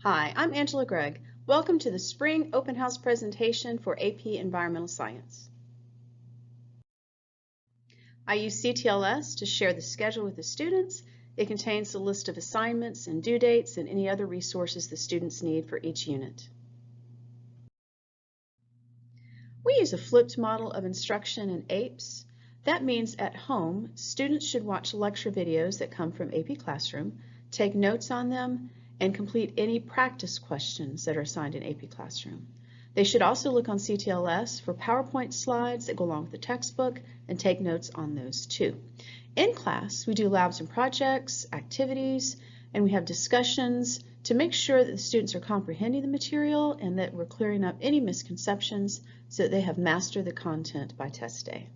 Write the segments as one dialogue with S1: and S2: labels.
S1: Hi, I'm Angela Gregg. Welcome to the Spring Open House presentation for AP Environmental Science. I use CTLS to share the schedule with the students. It contains a list of assignments and due dates and any other resources the students need for each unit. We use a flipped model of instruction in APES. That means at home, students should watch lecture videos that come from AP Classroom, take notes on them, and complete any practice questions that are assigned in AP Classroom. They should also look on CTLS for PowerPoint slides that go along with the textbook and take notes on those too. In class, we do labs and projects, activities, and we have discussions to make sure that the students are comprehending the material and that we're clearing up any misconceptions so that they have mastered the content by test day.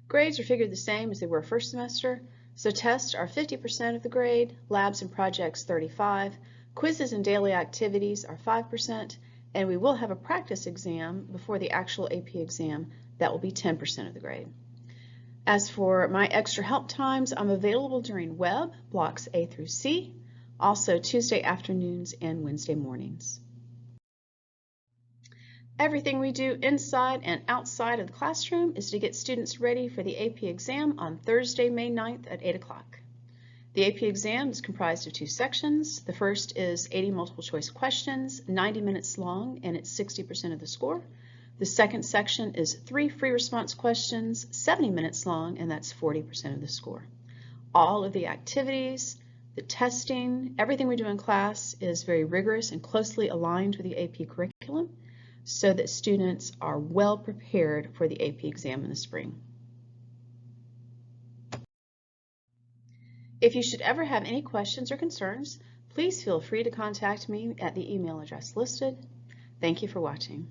S1: Grades are figured the same as they were first semester. So tests are 50% of the grade, labs and projects 35%, quizzes and daily activities are 5%, and we will have a practice exam before the actual AP exam that will be 10% of the grade. As for my extra help times, I'm available during web, blocks A through C, also Tuesday afternoons and Wednesday mornings. Everything we do inside and outside of the classroom is to get students ready for the AP exam on Thursday, May 9th at 8 o'clock. The AP exam is comprised of two sections. The first is 80 multiple choice questions, 90 minutes long, and it's 60% of the score. The second section is 3 free response questions, 70 minutes long, and that's 40% of the score. All of the activities, the testing, everything we do in class is very rigorous and closely aligned with the AP curriculum so that students are well prepared for the AP exam in the spring. If you should ever have any questions or concerns, please feel free to contact me at the email address listed. Thank you for watching.